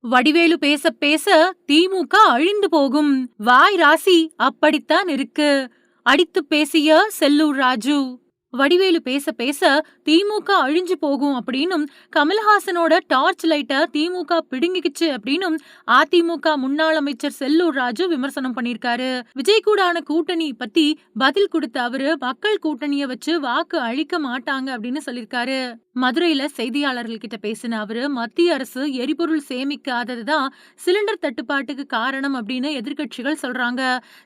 வடிவேலு பேச பேச திமுக அழிந்து போகும். வாய் ராசி அப்படித்தான் இருக்கு. அடித்து பேசிய செல்லூர் ராஜு. வடிவேலு பேச பேச திமுக அழிஞ்சு போகும் அப்படின்னும், கமல்ஹாசனோட டார்ச் லைட்ட திமுக பிடுங்கிக்கிச்சு அப்படின்னும் அதிமுக முன்னாள் அமைச்சர் செல்லூர் ராஜு விமர்சனம் பண்ணிருக்காரு. விஜய் கூடான கூட்டணி பத்தி பதில் கொடுத்த அவரு, மக்கள் கூட்டணிய வச்சு வாக்கு அழிக்க மாட்டாங்க அப்படின்னு சொல்லிருக்காரு. மதுரையில செய்தியாளர்கள் கிட்ட பேசின அவரு, மத்திய அரசு எரிபொருள் சேமிக்காததுதான் சிலிண்டர் தட்டுப்பாட்டுக்கு காரணம் அப்படின்னு எதிர்க்கட்சிகள் சொல்றாங்க.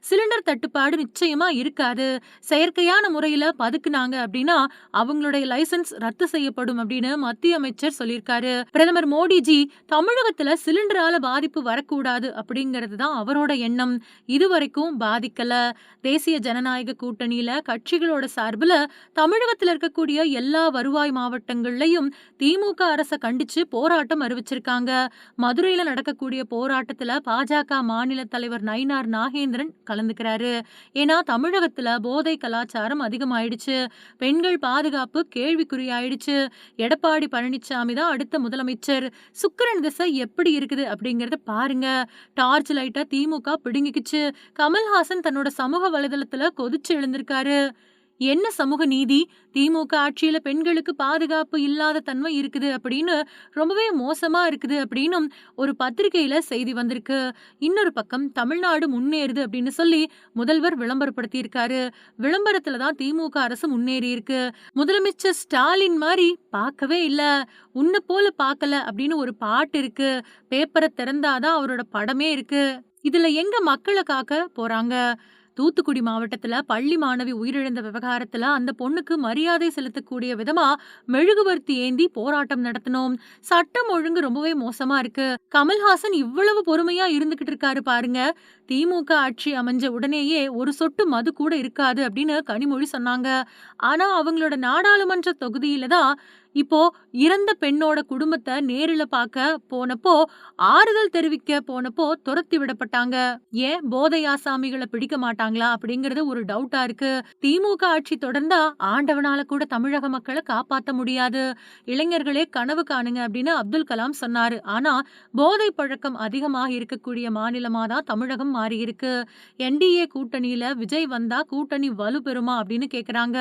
சிலிண்டர் தட்டுப்பாடு நிச்சயமா இருக்காது. செயற்கையான முறையில பதுக்குனாங்க அப்படின்னா அவங்களுடைய லைசன்ஸ் ரத்து செய்யப்படும் அப்படின்னு மத்திய அமைச்சர் சொல்லியிருக்காரு. பிரதமர் மோடிஜி தமிழகத்துல சிலிண்டரால பாதிப்பு வரக்கூடாது அப்படிங்கிறது தான் அவரோட எண்ணம். இதுவரைக்கும் பாதிக்கல. தேசிய ஜனநாயக கூட்டணியில கட்சிகளோட சார்புல தமிழகத்துல இருக்கக்கூடிய எல்லா வருவாய் மாவட்டங்கள்லயும் திமுக அரசை கண்டிச்சு போராட்டம் அறிவிச்சிருக்காங்க. மதுரையில நடக்கக்கூடிய போராட்டத்துல பாஜக மாநில தலைவர் நயினார் நாகேந்திரன் கலந்துக்கிறாரு. ஏன்னா தமிழகத்துல போதை கலாச்சாரம் அதிகமாயிடுச்சு. பெண்கள் பாதுகாப்பு கேள்விக்குறியாயிடுச்சு. எடப்பாடி பழனிசாமி தான் அடுத்த முதலமைச்சர். சுக்கிரன் திசை எப்படி இருக்குது அப்படிங்கறத பாருங்க. டார்ச் லைட்ட திமுக பிடுங்கிக்கிச்சு. கமல்ஹாசன் தன்னோட சமூக வலைதளத்துல கொதிச்சு எழுந்திருக்காரு. என்ன சமூக நீதி? திமுக ஆட்சியில பெண்களுக்கு பாதுகாப்பு இல்லாத தன்மை இருக்குது அப்படின்னு, ரொம்பவே மோசமா இருக்குது அப்படின்னும் ஒரு பத்திரிகையில செய்தி வந்திருக்கு. இன்னொரு பக்கம் தமிழ்நாடு முன்னேறுது அப்படின்னு சொல்லி முதல்வர் விளம்பரப்படுத்தி இருக்காரு. விளம்பரத்துல தான் திமுக அரசு முன்னேறி இருக்கு. முதலமைச்சர் ஸ்டாலின் மாதிரி பார்க்கவே இல்ல, உன்னை போல பார்க்கல அப்படின்னு ஒரு பாட்டு இருக்கு. பேப்பரை திறந்தாதான் அவரோட படமே இருக்கு. இதுல எங்க மக்களை காக்க போறாங்க? தூத்துக்குடி மாவட்டத்துல பள்ளி மாணவி உயிரிழந்த விவகாரத்துல அந்த பொண்ணுக்கு மரியாதை செலுத்தக்கூடிய விதமா மெழுகுவர்த்தி ஏந்தி போராட்டம் நடத்தினோம். சட்டம் ஒழுங்கு ரொம்பவே மோசமா இருக்கு. கமல்ஹாசன் இவ்வளவு பொறுமையா இருந்துகிட்டு இருக்காரு பாருங்க. திமுக ஆட்சி அமைஞ்ச உடனேயே ஒரு சொட்டு மது கூட இருக்காது அப்படின்னு கனிமொழி சொன்னாங்க. ஆனா அவங்களோட நாடாளுமன்ற தொகுதியில தான் இப்போ இறந்த பெண்ணோட குடும்பத்தை நேரில பார்க்க போனப்போ, ஆறுதல் தெரிவிக்க போனப்போ துரத்தி விடப்பட்டாங்க. ஏன் போதை ஆசாமிகளை பிடிக்க மாட்டாங்களா அப்படிங்கறது ஒரு டவுட்டா இருக்கு. திமுக ஆட்சி தொடர்ந்தா ஆண்டவனால கூட தமிழக மக்களை காப்பாத்த முடியாது. இளைஞர்களே கனவு காணுங்க அப்படின்னு அப்துல் கலாம் சொன்னாரு. ஆனா போதை பழக்கம் அதிகமாக இருக்கக்கூடிய மாநிலமா தான் தமிழகம் மாறி இருக்கு. என்டிஏ கூட்டணியில விஜய் வந்தா கூட்டணி வலுப்பெறுமா அப்படின்னு கேக்குறாங்க.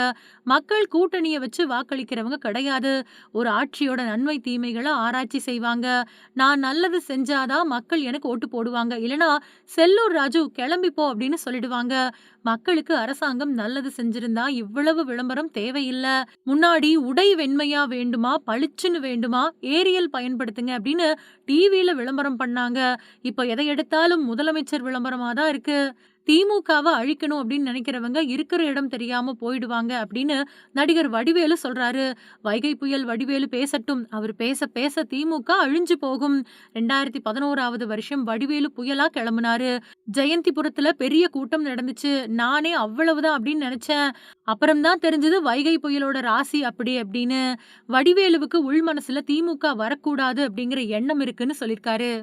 மக்கள் கூட்டணியை வச்சு வாக்களிக்கிறவங்க கிடையாது. ஒரு ஆட்சியோட நன்மை தீமைகளை ஆராய்ச்சி செய்வாங்க. நான் நல்லது செஞ்சாதான் மக்கள் எனக்கு ஓட்டு போடுவாங்க, இல்லனா செல்லூர் ராஜு கிளம்பிப்போ அப்படின்னு சொல்லிடுவாங்க. மக்களுக்கு அரசாங்கம் நல்லது செஞ்சிருந்தா இவ்வளவு விளம்பரம் தேவையில்ல. முன்னாடி உடை வெண்மையா வேண்டுமா, பளிச்சுன்னு வேண்டுமா, ஏரியல் பயன்படுத்துங்க அப்படின்னு டிவியில விளம்பரம் பண்ணாங்க. இப்ப எதை எடுத்தாலும் முதலமைச்சர் விளம்பரமா தான் இருக்கு. திமுகவை அழிக்கணும் அப்படின்னு நினைக்கிறவங்க இருக்கிற இடம் தெரியாம போயிடுவாங்க அப்படின்னு நடிகர் வடிவேலு சொல்றாரு. வைகை புயல் வடிவேலு பேசட்டும். அவர் பேச பேச திமுக அழிஞ்சு போகும். 2011வது வருஷம் வடிவேலு புயலா கிளம்புனாரு. ஜெயந்திபுரத்துல பெரிய கூட்டம் நடந்துச்சு. நானே அவ்வளவுதான் அப்படின்னு நினைச்சேன். அப்புறம்தான் தெரிஞ்சது வைகை புயலோட ராசி அப்படி அப்படின்னு. வடிவேலுவுக்கு உள் மனசுல திமுக வரக்கூடாது அப்படிங்கிற எண்ணம் இருக்குன்னு சொல்லிருக்காரு.